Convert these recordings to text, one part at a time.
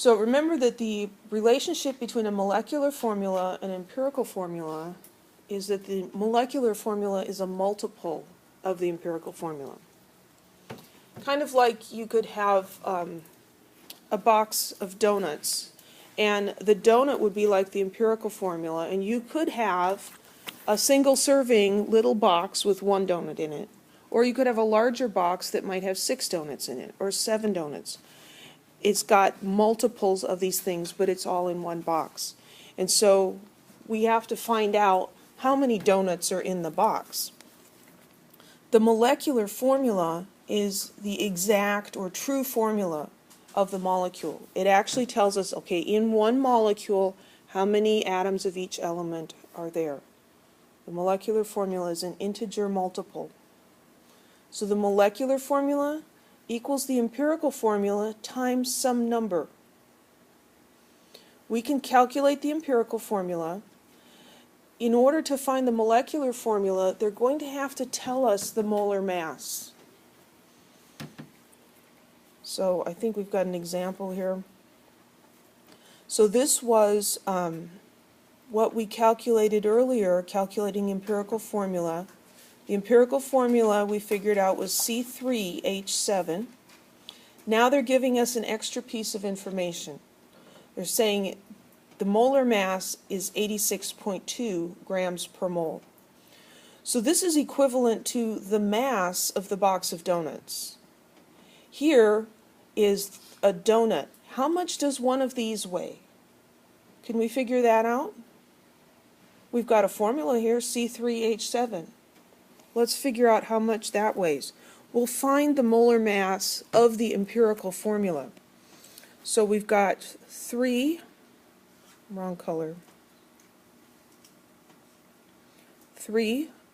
So remember that the relationship between a molecular formula and an empirical formula is that the molecular formula is a multiple of the empirical formula. Kind of like you could have a box of donuts, and the donut would be like the empirical formula, and you could have a single serving little box with one donut in it, or you could have a larger box that might have 6 donuts in it, or 7 donuts. It's got multiples of these things, but it's all in one box. And so we have to find out how many donuts are in the box. The molecular formula is the exact or true formula of the molecule. It actually tells us, okay, in one molecule, how many atoms of each element are there. The molecular formula is an integer multiple. So the molecular formula equals the empirical formula times some number. We can calculate the empirical formula. In order to find the molecular formula, they're going to have to tell us the molar mass. So I think we've got an example here. So this was what we calculated earlier, calculating empirical formula. The empirical formula we figured out was C3H7. Now they're giving us an extra piece of information. They're saying the molar mass is 86.2 grams per mole. So this is equivalent to the mass of the box of donuts. Here is a donut. How much does one of these weigh? Can we figure that out? We've got a formula here, C3H7. Let's figure out how much that weighs. We'll find the molar mass of the empirical formula. So we've got 3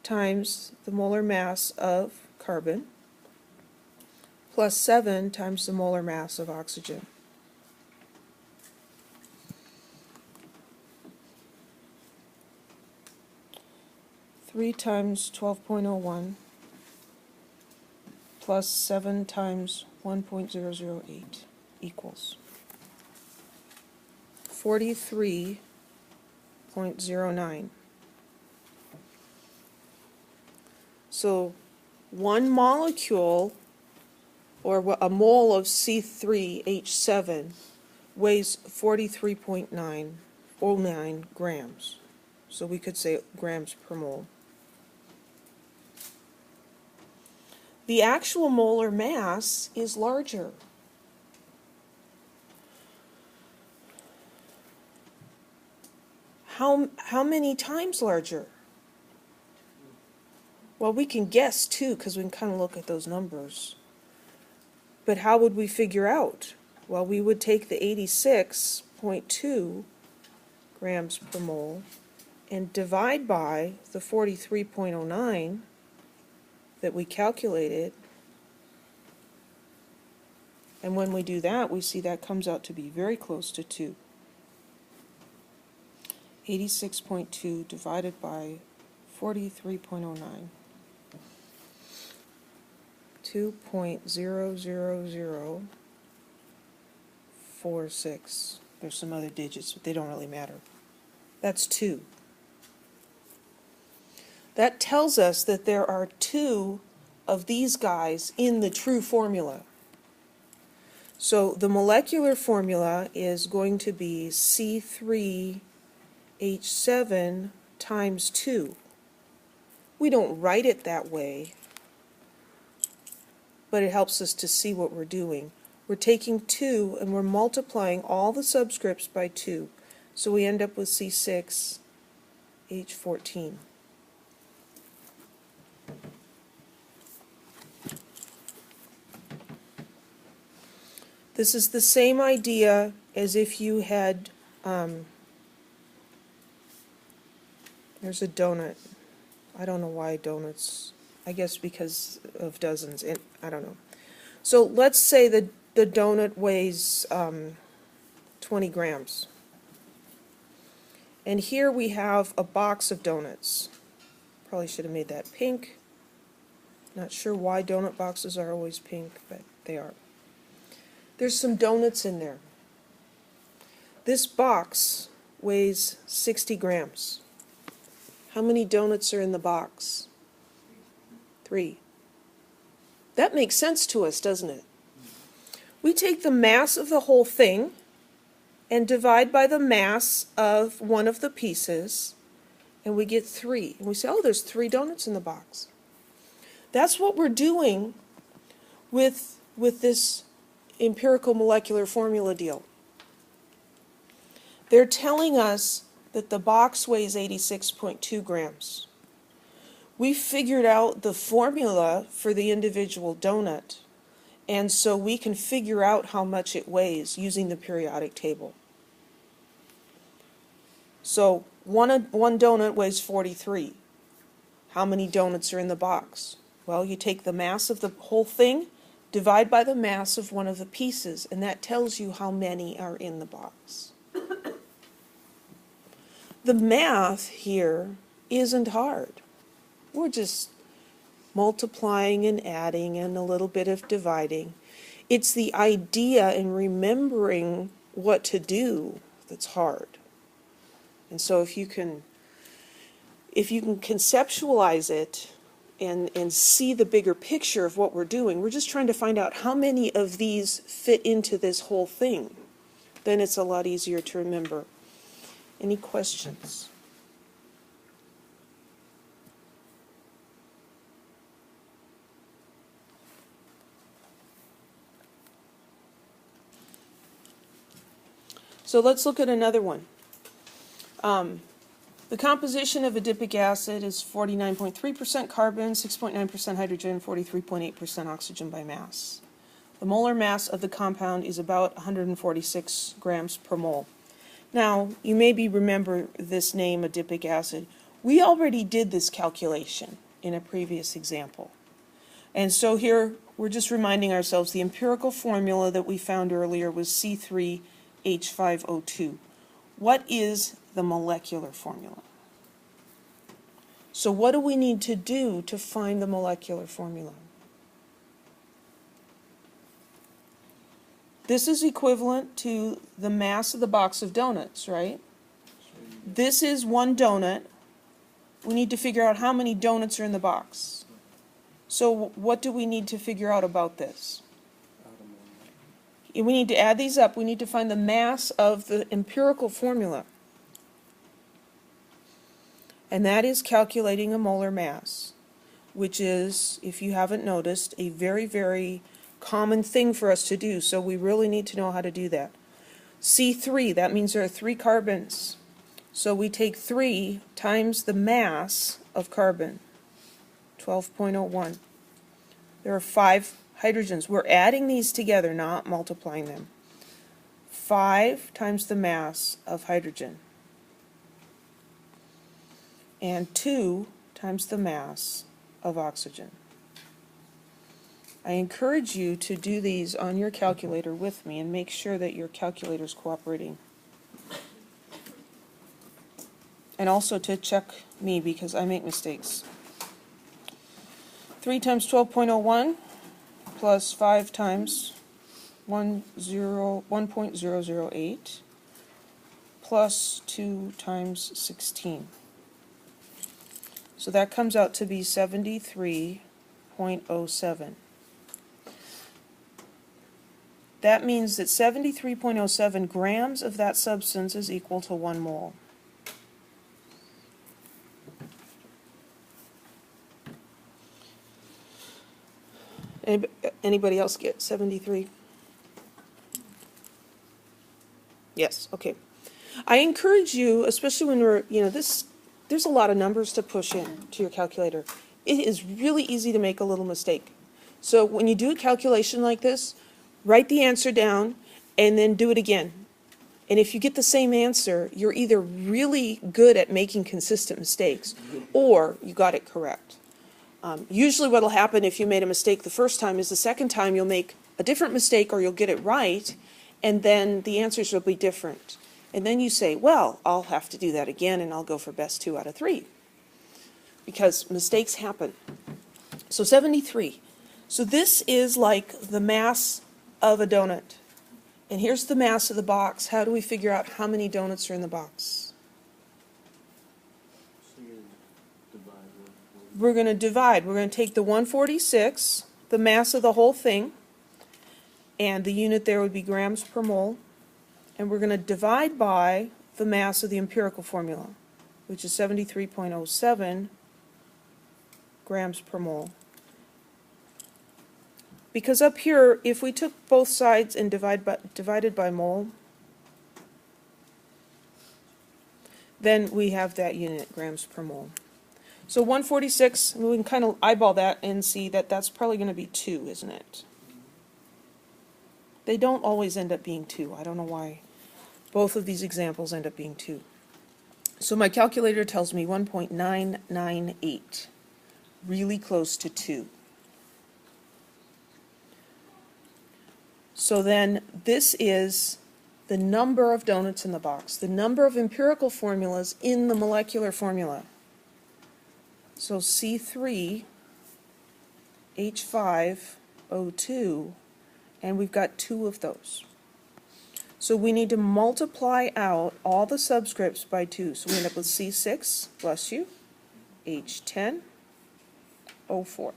times the molar mass of carbon plus 7 times the molar mass of oxygen. Three times 12.01 plus 7 times 1.008 equals 43.09. So one molecule, or a mole of C3H7, weighs 43.909 grams. So we could say grams per mole. The actual molar mass is larger. How many times larger? Well, we can guess too, because we can kind of look at those numbers. But how would we figure out? Well, we would take the 86.2 grams per mole and divide by the 43.09 that we calculated, and when we do that, we see that comes out to be very close to 2. 86.2 divided by 43.09. 2.00046. There's some other digits, but they don't really matter. That's 2. That tells us that there are 2 of these guys in the true formula. So the molecular formula is going to be C3H7 times 2. We don't write it that way, but it helps us to see what we're doing. We're taking 2 and we're multiplying all the subscripts by 2. So we end up with C6H14. This is the same idea as if you had, there's a donut. I don't know why donuts, I guess because of dozens, I don't know. So let's say the donut weighs 20 grams. And here we have a box of donuts. Probably should have made that pink. Not sure why donut boxes are always pink, but they are. There's some donuts in there. This box weighs 60 grams. How many donuts are in the box? 3. That makes sense to us, doesn't it? We take the mass of the whole thing and divide by the mass of one of the pieces, and we get 3. And we say, oh, there's 3 donuts in the box. That's what we're doing with this empirical molecular formula deal. They're telling us that the box weighs 86.2 grams. We figured out the formula for the individual donut, and so we can figure out how much it weighs using the periodic table. So one donut weighs 43. How many donuts are in the box? Well, you take the mass of the whole thing, divide by the mass of one of the pieces, and that tells you how many are in the box. The math here isn't hard. We're just multiplying and adding and a little bit of dividing. It's the idea and remembering what to do that's hard. And so if you can conceptualize it and see the bigger picture of what we're doing, we're just trying to find out how many of these fit into this whole thing. Then it's a lot easier to remember. Any questions? So let's look at another one. The composition of adipic acid is 49.3% carbon, 6.9% hydrogen, 43.8% oxygen by mass. The molar mass of the compound is about 146 grams per mole. Now, you maybe remember this name, adipic acid. We already did this calculation in a previous example. And so here, we're just reminding ourselves the empirical formula that we found earlier was C3H5O2. What is the molecular formula? So what do we need to do to find the molecular formula? This is equivalent to the mass of the box of donuts, right? This is one donut. We need to figure out how many donuts are in the box. So what do we need to figure out about this? We need to add these up. We need to find the mass of the empirical formula. And that is calculating a molar mass, which is, if you haven't noticed, a very, very common thing for us to do. So we really need to know how to do that. C3, that means there are 3 carbons. So we take 3 times the mass of carbon, 12.01. There are 5 hydrogens. We're adding these together, not multiplying them. 5 times the mass of hydrogen. And 2 times the mass of oxygen. I encourage you to do these on your calculator with me and make sure that your calculator is cooperating. And also to check me because I make mistakes. 3 times 12.01 plus 5 times 1.008 plus 2 times 16. So that comes out to be 73.07. That means that 73.07 grams of that substance is equal to 1 mole. Anybody else get 73? Yes, okay. I encourage you, especially when we're, there's a lot of numbers to push in to your calculator. It is really easy to make a little mistake. So when you do a calculation like this, write the answer down and then do it again. And if you get the same answer, you're either really good at making consistent mistakes or you got it correct. Usually what will happen if you made a mistake the first time is the second time you'll make a different mistake or you'll get it right, and then the answers will be different. And then you say, well, I'll have to do that again and I'll go for best 2 out of 3. Because mistakes happen. So 73. So this is like the mass of a donut. And here's the mass of the box. How do we figure out how many donuts are in the box? So you're gonna divide 140. We're going to divide. We're going to take the 146, the mass of the whole thing, and the unit there would be grams per mole, and we're going to divide by the mass of the empirical formula, which is 73.07 grams per mole. Because up here, if we took both sides and divided by mole, then we have that unit, grams per mole. So 146, we can kind of eyeball that and see that that's probably going to be 2, isn't it? They don't always end up being 2. I don't know why. Both of these examples end up being 2. So my calculator tells me 1.998, really close to 2. So then this is the number of donuts in the box, the number of empirical formulas in the molecular formula. So C3H5O2, and we've got 2 of those. So we need to multiply out all the subscripts by 2. So we end up with C6, bless you, H10O4.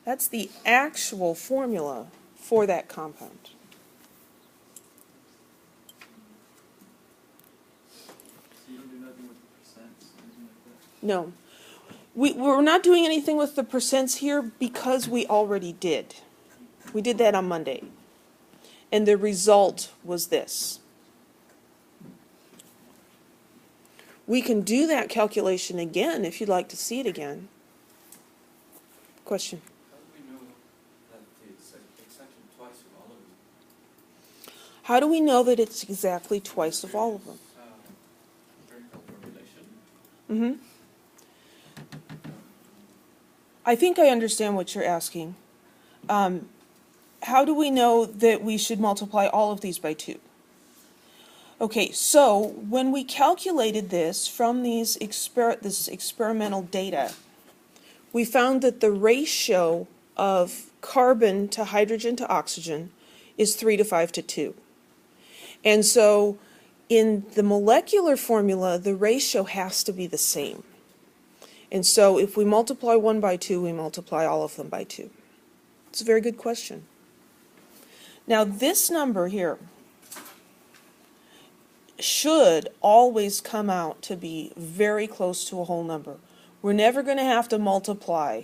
That's the actual formula for that compound. So you don't do nothing with the percents, anything like that? No. We're not doing anything with the percents here because we already did. We did that on Monday. And the result was this. We can do that calculation again if you'd like to see it again. Question? How do we know that it's exactly twice of all of them? How do we know that it's exactly twice of all of them? Empirical formulation. I think I understand what you're asking. How do we know that we should multiply all of these by 2? Okay, so when we calculated this from this experimental data, we found that the ratio of carbon to hydrogen to oxygen is 3 to 5 to 2. And so in the molecular formula, the ratio has to be the same. And so if we multiply 1 by 2, we multiply all of them by 2. It's a very good question. Now this number here should always come out to be very close to a whole number. We're never going to have to multiply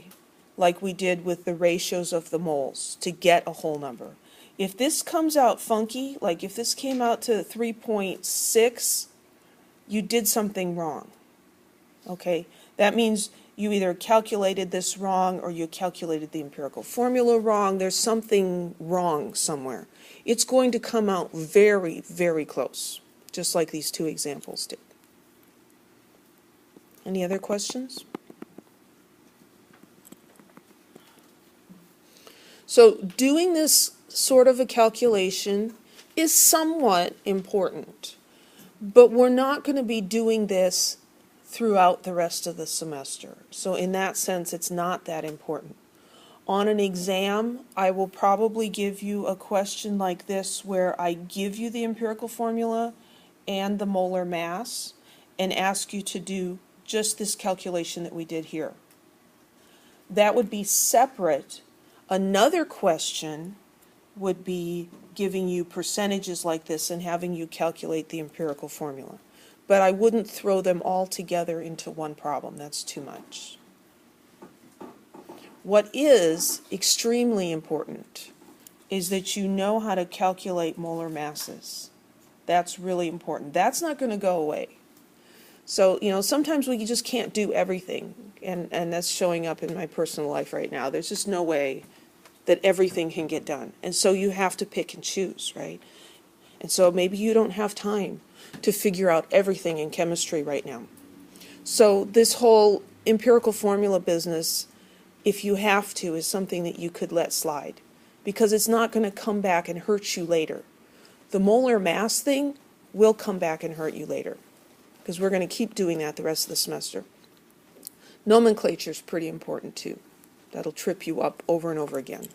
like we did with the ratios of the moles to get a whole number. If this comes out funky, like if this came out to 3.6, you did something wrong. Okay? That means you either calculated this wrong or you calculated the empirical formula wrong. There's something wrong somewhere. It's going to come out very, very close, just like these 2 examples did. Any other questions? So doing this sort of a calculation is somewhat important, but we're not going to be doing this throughout the rest of the semester. So in that sense, it's not that important. On an exam, I will probably give you a question like this where I give you the empirical formula and the molar mass and ask you to do just this calculation that we did here. That would be separate. Another question would be giving you percentages like this and having you calculate the empirical formula. But I wouldn't throw them all together into one problem. That's too much. What is extremely important is that you know how to calculate molar masses. That's really important. That's not going to go away. So, sometimes we just can't do everything, and that's showing up in my personal life right now. There's just no way that everything can get done. And so you have to pick and choose, right? And so maybe you don't have time to figure out everything in chemistry right now. So this whole empirical formula business, if you have to, is something that you could let slide, because it's not going to come back and hurt you later. The molar mass thing will come back and hurt you later, because we're going to keep doing that the rest of the semester. Nomenclature is pretty important too. That'll trip you up over and over again.